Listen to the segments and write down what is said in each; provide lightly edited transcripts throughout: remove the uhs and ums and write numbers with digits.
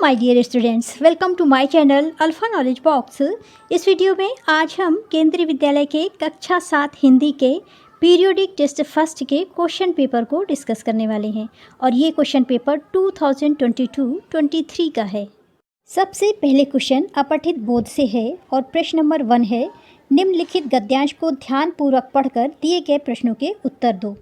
My dear students, welcome to my channel Alpha Knowledge Box. इस video में आज हम केंद्रीय विद्यालय के कक्षा 7 हिंदी के पीरियोडिक टेस्ट फर्स्ट के क्वेश्चन पेपर को डिस्कस करने वाले हैं और ये क्वेश्चन पेपर 2022-23 का है। सबसे पहले क्वेश्चन अपठित बोध से है और प्रश्न नंबर 1 है, निम्नलिखित गद्यांश को ध्यानपूर्वक पढ़कर दिए गए प्रश्नों के उत्तर दो।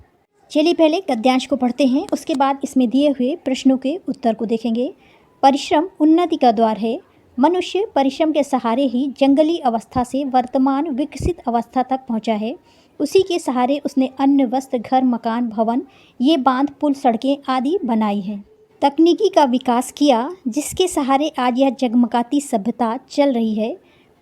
चलिए पहले गद्यांश को पढ़ते हैं, उसके बाद इसमें दिए हुए प्रश्नों के उत्तर को देखेंगे। परिश्रम उन्नति का द्वार है। मनुष्य परिश्रम के सहारे ही जंगली अवस्था से वर्तमान विकसित अवस्था तक पहुंचा है। उसी के सहारे उसने अन्न, वस्त्र, घर, मकान, भवन, ये बांध, पुल, सड़कें आदि बनाई हैं। तकनीकी का विकास किया, जिसके सहारे आज यह जगमगाती सभ्यता चल रही है।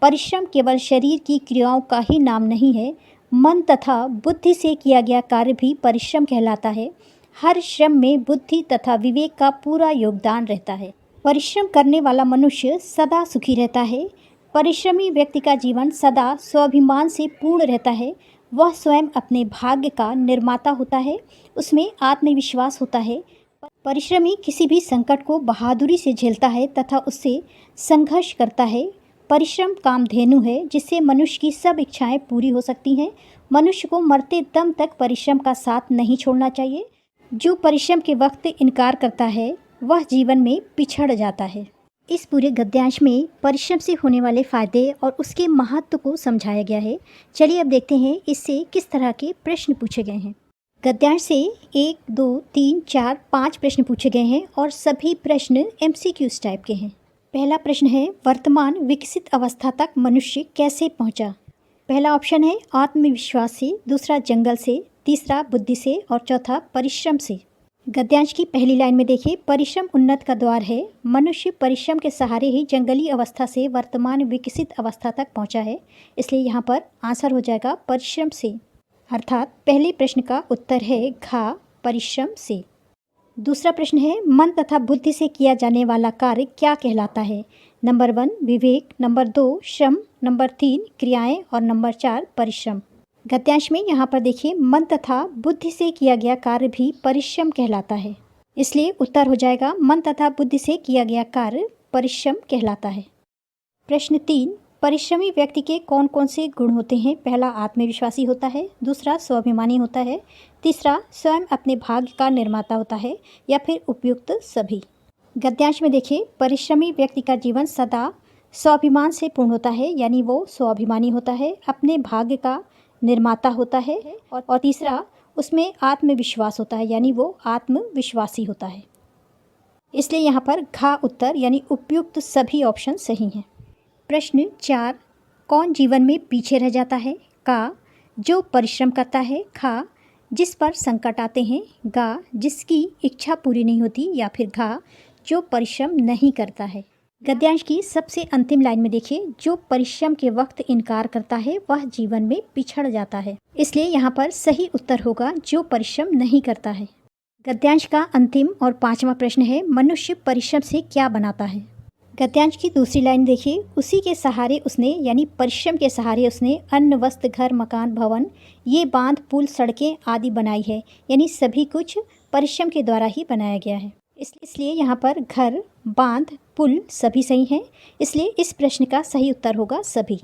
परिश्रम केवल शरीर की क्रियाओं का ही नाम नहीं है, मन तथा बुद्धि से किया गया कार्य भी परिश्रम कहलाता है। हर श्रम में बुद्धि तथा विवेक का पूरा योगदान रहता है। परिश्रम करने वाला मनुष्य सदा सुखी रहता है। परिश्रमी व्यक्ति का जीवन सदा स्वाभिमान से पूर्ण रहता है। वह स्वयं अपने भाग्य का निर्माता होता है, उसमें आत्मविश्वास होता है। परिश्रमी किसी भी संकट को बहादुरी से झेलता है तथा उससे संघर्ष करता है। परिश्रम कामधेनु है, जिससे मनुष्य की सब इच्छाएं पूरी हो सकती हैं। मनुष्य को मरते दम तक परिश्रम का साथ नहीं छोड़ना चाहिए। जो परिश्रम के वक्त इनकार करता है वह जीवन में पिछड़ जाता है। इस पूरे गद्यांश में परिश्रम से होने वाले फ़ायदे और उसके महत्व को समझाया गया है। चलिए अब देखते हैं इससे किस तरह के प्रश्न पूछे गए हैं। गद्यांश से 1, 2, 3, 4, 5 प्रश्न पूछे गए हैं और सभी प्रश्न MCQs टाइप के हैं। पहला प्रश्न है, वर्तमान विकसित अवस्था तक मनुष्य कैसे पहुंचा? पहला ऑप्शन है आत्मविश्वास से, दूसरा जंगल से, तीसरा बुद्धि से और चौथा परिश्रम से। गद्यांश की पहली लाइन में देखिए, परिश्रम उन्नत का द्वार है। मनुष्य परिश्रम के सहारे ही जंगली अवस्था से वर्तमान विकसित अवस्था तक पहुंचा है, इसलिए यहाँ पर आंसर हो जाएगा परिश्रम से। अर्थात पहले प्रश्न का उत्तर है घ, परिश्रम से। दूसरा प्रश्न है, मन तथा बुद्धि से किया जाने वाला कार्य क्या कहलाता है? नंबर 1 विवेक, नंबर 2 श्रम, नंबर 3 क्रियाएं और नंबर 4 परिश्रम। गद्यांश में यहाँ पर देखिए, मन तथा बुद्धि से किया गया कार्य भी परिश्रम कहलाता है, इसलिए उत्तर हो जाएगा मन तथा बुद्धि से किया गया कार्य परिश्रम कहलाता है। प्रश्न 3, परिश्रमी व्यक्ति के कौन कौन से गुण होते हैं? पहला आत्मविश्वासी होता है, दूसरा स्वाभिमानी होता है, तीसरा स्वयं अपने भाग्य का निर्माता होता है या फिर उपयुक्त सभी। गद्यांश में देखिए, परिश्रमी व्यक्ति का जीवन सदा स्वाभिमान से पूर्ण होता है, यानी वो स्वाभिमानी होता है, अपने भाग्य का निर्माता होता है और तीसरा उसमें आत्मविश्वास होता है, यानी वो आत्मविश्वासी होता है। इसलिए यहाँ पर घ उत्तर यानी उपयुक्त सभी ऑप्शन सही हैं। प्रश्न 4, कौन जीवन में पीछे रह जाता है? क, जो परिश्रम करता है, ख, जिस पर संकट आते हैं, ग, जिसकी इच्छा पूरी नहीं होती या फिर घ, जो परिश्रम नहीं करता है। गद्यांश की सबसे अंतिम लाइन में देखिए, जो परिश्रम के वक्त इनकार करता है वह जीवन में पिछड़ जाता है, इसलिए यहाँ पर सही उत्तर होगा जो परिश्रम नहीं करता है। गद्यांश का अंतिम और 5वां प्रश्न है, मनुष्य परिश्रम से क्या बनाता है? गद्यांश की दूसरी लाइन देखिए, उसी के सहारे उसने यानी परिश्रम के सहारे उसने अन्न, वस्त्र, घर, मकान, भवन, ये बांध, पुल, सड़कें आदि बनाई है, यानी सभी कुछ परिश्रम के द्वारा ही बनाया गया है। इसलिए यहाँ पर घर, बांध, पुल सभी सही हैं, इसलिए इस प्रश्न का सही उत्तर होगा सभी।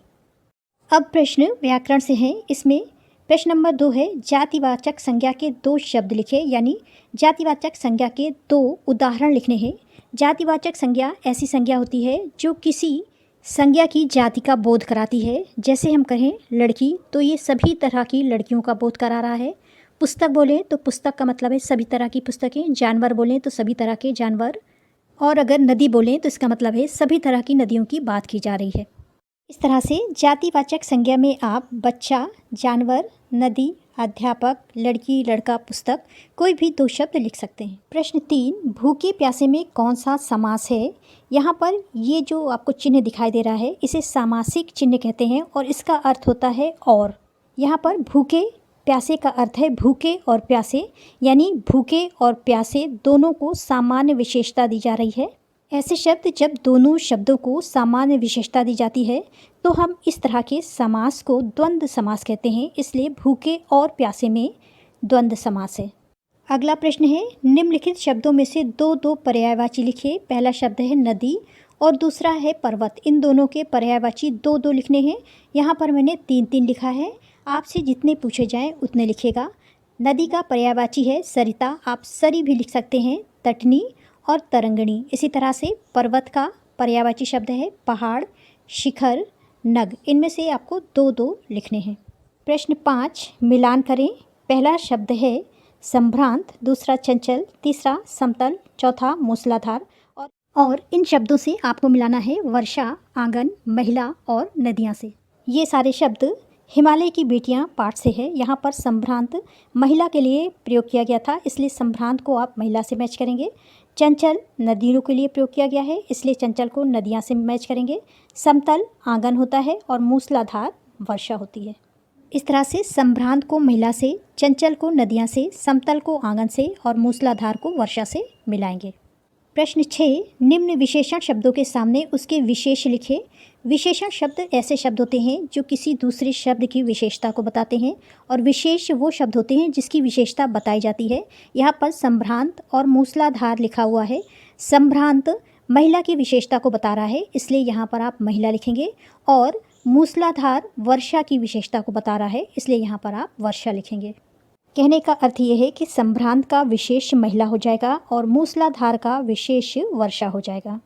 अब प्रश्न व्याकरण से है। इसमें प्रश्न नंबर 2 है, जातिवाचक संज्ञा के 2 शब्द लिखे, यानी जातिवाचक संज्ञा के 2 उदाहरण लिखने हैं। जातिवाचक संज्ञा ऐसी संज्ञा होती है जो किसी संज्ञा की जाति का बोध कराती है। जैसे हम कहें लड़की, तो ये सभी तरह की लड़कियों का बोध करा रहा है। पुस्तक बोलें तो पुस्तक का मतलब है सभी तरह की पुस्तकें। जानवर बोलें तो सभी तरह के जानवर, और अगर नदी बोलें तो इसका मतलब है सभी तरह की नदियों की बात की जा रही है। इस तरह से जातिवाचक संज्ञा में आप बच्चा, जानवर, नदी, अध्यापक, लड़की, लड़का, पुस्तक, कोई भी 2 शब्द लिख सकते हैं। प्रश्न 3, भूखे प्यासे में कौन सा समास है? यहाँ पर ये जो आपको चिन्ह दिखाई दे रहा है, इसे सामासिक चिन्ह कहते हैं और इसका अर्थ होता है और। यहाँ पर भूखे प्यासे का अर्थ है भूखे और प्यासे, यानी भूखे और प्यासे दोनों को सामान्य विशेषता दी जा रही है। ऐसे शब्द जब दोनों शब्दों को सामान्य विशेषता दी जाती है तो हम इस तरह के समास को द्वंद्व समास कहते हैं, इसलिए भूखे और प्यासे में द्वंद्व समास है। अगला प्रश्न है, निम्नलिखित शब्दों में से दो दो पर्यायवाची लिखिए। पहला शब्द है नदी और दूसरा है पर्वत। इन दोनों के पर्यायवाची दो दो लिखने हैं। यहाँ पर मैंने तीन तीन लिखा है। आपसे जितने पूछे जाएं उतने लिखेगा। नदी का पर्यायवाची है सरिता, आप सरी भी लिख सकते हैं, तटनी और तरंगणी। इसी तरह से पर्वत का पर्यायवाची शब्द है पहाड़, शिखर, नग। इनमें से आपको दो दो लिखने हैं। प्रश्न 5 मिलान करें। पहला शब्द है संभ्रांत, दूसरा चंचल, तीसरा समतल, चौथा मूसलाधार। और इन शब्दों से आपको मिलाना है वर्षा, आंगन, महिला और नदियाँ से। ये सारे शब्द हिमालय की बेटियां पाठ से है। यहाँ पर संभ्रांत महिला के लिए प्रयोग किया गया था, इसलिए संभ्रांत को आप महिला से मैच करेंगे। चंचल नदियों के लिए प्रयोग किया गया है, इसलिए चंचल को नदियाँ से मैच करेंगे। समतल आंगन होता है और मूसलाधार वर्षा होती है। इस तरह से संभ्रांत को महिला से, चंचल को नदियाँ से, समतल को आंगन से और मूसलाधार को वर्षा से मिलाएंगे। प्रश्न 6 निम्न विशेषण शब्दों के सामने उसके विशेष लिखे। विशेषण शब्द ऐसे शब्द होते हैं जो किसी दूसरे शब्द की विशेषता को बताते हैं, और विशेष वो शब्द होते हैं जिसकी विशेषता बताई जाती है। यहाँ पर संभ्रांत और मूसलाधार लिखा हुआ है। संभ्रांत महिला की विशेषता को बता रहा है, इसलिए यहाँ पर आप महिला लिखेंगे, और मूसलाधार वर्षा की विशेषता को बता रहा है, इसलिए यहाँ पर आप वर्षा लिखेंगे। कहने का अर्थ ये है कि संभ्रांत का विशेष महिला हो जाएगा और मूसलाधार का विशेष वर्षा हो जाएगा।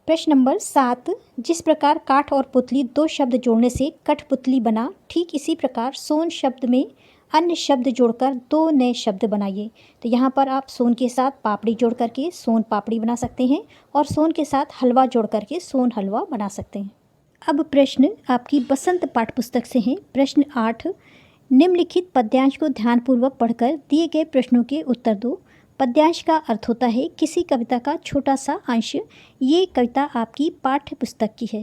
प्रश्न नंबर 7 जिस प्रकार काठ और पुतली दो शब्द जोड़ने से कठपुतली बना, ठीक इसी प्रकार सोन शब्द में अन्य शब्द जोड़कर दो नए शब्द बनाइए। तो यहाँ पर आप सोन के साथ पापड़ी जोड़ करके सोन पापड़ी बना सकते हैं, और सोन के साथ हलवा जोड़ करके सोन हलवा बना सकते हैं। अब प्रश्न आपकी बसंत पाठ्यपुस्तक से हैं। प्रश्न 8 निम्नलिखित पद्यांश को ध्यानपूर्वक पढ़कर दिए गए प्रश्नों के उत्तर दो। पद्यांश का अर्थ होता है किसी कविता का छोटा सा अंश। ये कविता आपकी पाठ्य पुस्तक की है।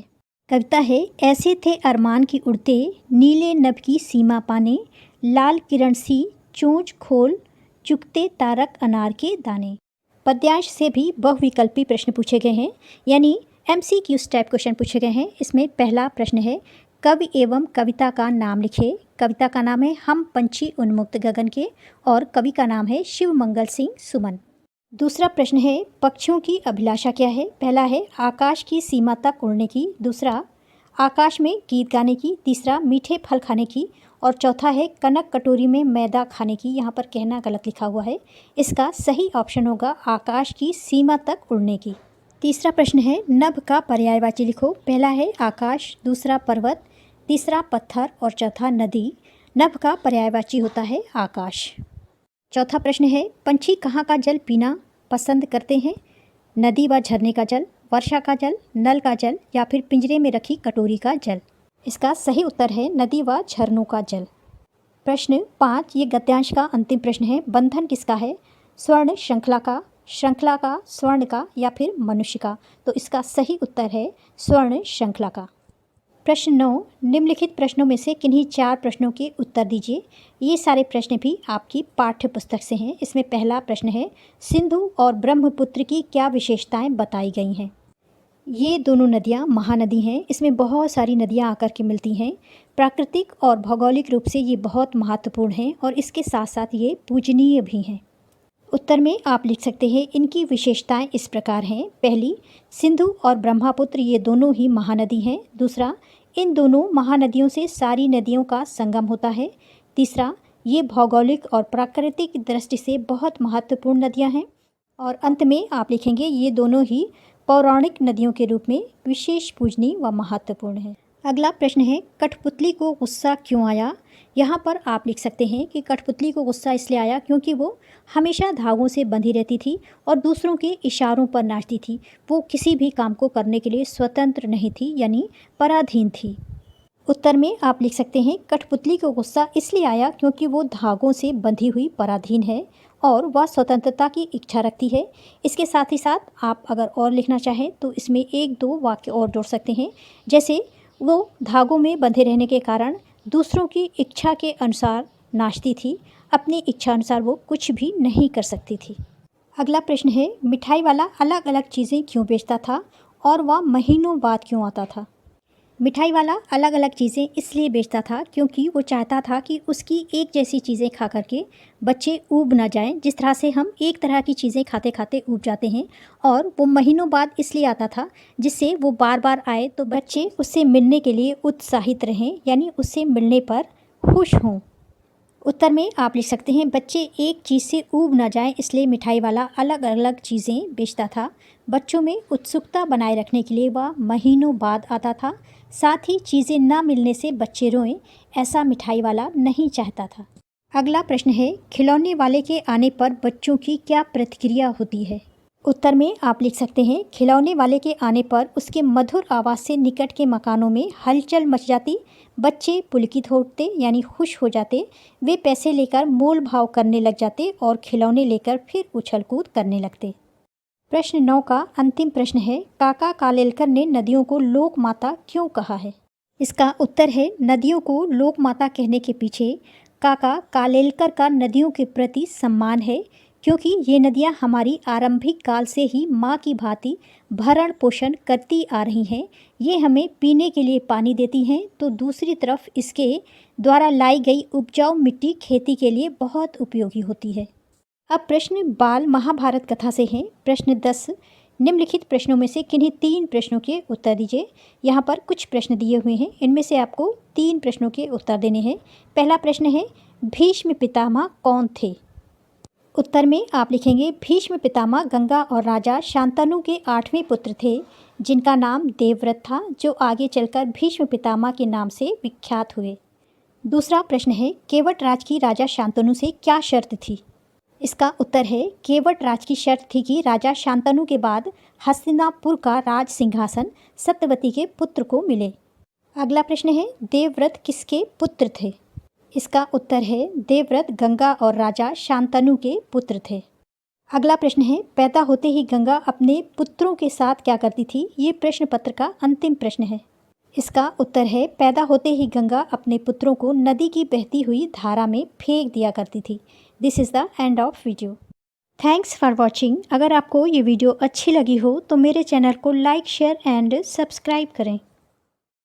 कविता है, ऐसे थे अरमान की उड़ते, नीले नभ की सीमा पाने, लाल किरण सी चोंच खोल, चुगते तारक अनार के दाने। पद्यांश से भी बहुविकल्पी प्रश्न पूछे गए हैं, यानी MCQ टाइप क्वेश्चन पूछे गए हैं। इसमें पहला प्रश्न है, कवि एवं कविता का नाम लिखे। कविता का नाम है हम पंछी उन्मुक्त गगन के, और कवि का नाम है शिव मंगल सिंह सुमन। दूसरा प्रश्न है, पक्षियों की अभिलाषा क्या है। पहला है आकाश की सीमा तक उड़ने की, दूसरा आकाश में गीत गाने की, तीसरा मीठे फल खाने की, और चौथा है कनक कटोरी में मैदा खाने की। यहाँ पर कहना गलत लिखा हुआ है, इसका सही ऑप्शन होगा आकाश की सीमा तक उड़ने की। तीसरा प्रश्न है, नभ का पर्यायवाची लिखो। पहला है आकाश, दूसरा पर्वत, तीसरा पत्थर और चौथा नदी। नभ का पर्यायवाची होता है आकाश। चौथा प्रश्न है, पंछी कहाँ का जल पीना पसंद करते हैं। नदी व झरने का जल, वर्षा का जल, नल का जल, या फिर पिंजरे में रखी कटोरी का जल। इसका सही उत्तर है नदी व झरनों का जल। प्रश्न 5 ये गद्यांश का अंतिम प्रश्न है। बंधन किसका है। स्वर्ण श्रृंखला का, श्रृंखला का स्वर्ण का, या फिर मनुष्य का। तो इसका सही उत्तर है स्वर्ण श्रृंखला का। प्रश्न 9 निम्नलिखित प्रश्नों में से किन्हीं 4 प्रश्नों के उत्तर दीजिए। ये सारे प्रश्न भी आपकी पाठ्य पुस्तक से हैं। इसमें पहला प्रश्न है, सिंधु और ब्रह्मपुत्र की क्या विशेषताएं बताई गई हैं। ये दोनों नदियाँ महानदी हैं। इसमें बहुत सारी नदियाँ आकर के मिलती हैं। प्राकृतिक और भौगोलिक रूप से ये बहुत महत्वपूर्ण हैं, और इसके साथ साथ ये पूजनीय भी हैं। उत्तर में आप लिख सकते हैं, इनकी विशेषताएं इस प्रकार हैं। पहली, सिंधु और ब्रह्मपुत्र ये दोनों ही महानदी हैं। दूसरा, इन दोनों महानदियों से सारी नदियों का संगम होता है। तीसरा, ये भौगोलिक और प्राकृतिक दृष्टि से बहुत महत्वपूर्ण नदियां हैं। और अंत में आप लिखेंगे, ये दोनों ही पौराणिक नदियों के रूप में विशेष पूजनीय व महत्वपूर्ण है। अगला प्रश्न है, कठपुतली को गुस्सा क्यों आया। यहाँ पर आप लिख सकते हैं कि कठपुतली को गुस्सा इसलिए आया क्योंकि वो हमेशा धागों से बंधी रहती थी और दूसरों के इशारों पर नाचती थी। वो किसी भी काम को करने के लिए स्वतंत्र नहीं थी, यानी पराधीन थी। उत्तर में आप लिख सकते हैं, कठपुतली को गुस्सा इसलिए आया क्योंकि वो धागों से बंधी हुई पराधीन है और वह स्वतंत्रता की इच्छा रखती है। इसके साथ ही साथ आप अगर और लिखना चाहें तो इसमें 1-2 वाक्य और जोड़ सकते हैं, जैसे वो धागों में बंधे रहने के कारण दूसरों की इच्छा के अनुसार नाचती थी, अपनी इच्छा अनुसार वो कुछ भी नहीं कर सकती थी। अगला प्रश्न है, मिठाई वाला अलग अलग चीज़ें क्यों बेचता था और वह महीनों बाद क्यों आता था। मिठाई वाला अलग अलग चीज़ें इसलिए बेचता था क्योंकि वो चाहता था कि उसकी एक जैसी चीज़ें खा करके बच्चे ऊब ना जाएं। जिस तरह से हम एक तरह की चीज़ें खाते खाते ऊब जाते हैं, और वो महीनों बाद इसलिए आता था जिससे वो बार बार आए तो बच्चे उससे मिलने के लिए उत्साहित रहें, यानी उससे मिलने पर खुश हों। उत्तर में आप लिख सकते हैं, बच्चे एक चीज़ से ऊब ना जाएं इसलिए मिठाई वाला अलग अलग चीज़ें बेचता था। बच्चों में उत्सुकता बनाए रखने के लिए वह महीनों बाद आता था। साथ ही चीज़ें ना मिलने से बच्चे रोएं, ऐसा मिठाई वाला नहीं चाहता था। अगला प्रश्न है, खिलौने वाले के आने पर बच्चों की क्या प्रतिक्रिया होती है? उत्तर में आप लिख सकते हैं, खिलौने वाले के आने पर उसके मधुर आवाज़ से निकट के मकानों में हलचल मच जाती। बच्चे पुलकित होते यानी खुश हो जाते। वे पैसे लेकर मोल भाव करने लग जाते और खिलौने लेकर फिर उछल कूद करने लगते। प्रश्न 9 का अंतिम प्रश्न है, काका कालेलकर ने नदियों को लोक माता क्यों कहा है? इसका उत्तर है, नदियों को लोक माता कहने के पीछे काका कालेलकर का नदियों के प्रति सम्मान है, क्योंकि ये नदियाँ हमारी आरंभिक काल से ही माँ की भांति भरण पोषण करती आ रही हैं। ये हमें पीने के लिए पानी देती हैं, तो दूसरी तरफ इसके द्वारा लाई गई उपजाऊ मिट्टी खेती के लिए बहुत उपयोगी होती है। अब प्रश्न बाल महाभारत कथा से हैं। प्रश्न 10, निम्नलिखित प्रश्नों में से किन्हीं 3 प्रश्नों के उत्तर दीजिए। यहाँ पर कुछ प्रश्न दिए हुए हैं, इनमें से आपको 3 प्रश्नों के उत्तर देने हैं। पहला प्रश्न है, भीष्म पितामह कौन थे? उत्तर में आप लिखेंगे, भीष्म पितामह गंगा और राजा शांतनु के 8वें पुत्र थे, जिनका नाम देवव्रत था, जो आगे चलकर भीष्म पितामह के नाम से विख्यात हुए। दूसरा प्रश्न है, केवट राज की राजा शांतनु से क्या शर्त थी? इसका उत्तर है, केवट राज की शर्त थी कि राजा शांतनु के बाद हस्तिनापुर का राज सिंहासन सत्यवती के पुत्र को मिले। अगला प्रश्न है, देवव्रत किसके पुत्र थे? इसका उत्तर है, देवव्रत गंगा और राजा शांतनु के पुत्र थे। अगला प्रश्न है, पैदा होते ही गंगा अपने पुत्रों के साथ क्या करती थी? ये प्रश्न पत्र का अंतिम प्रश्न है। इसका उत्तर है, पैदा होते ही गंगा अपने पुत्रों को नदी की बहती हुई धारा में फेंक दिया करती थी। This is the end of video. Thanks for watching. अगर आपको ये वीडियो अच्छी लगी हो तो मेरे चैनल को लाइक, शेयर एंड सब्सक्राइब करें।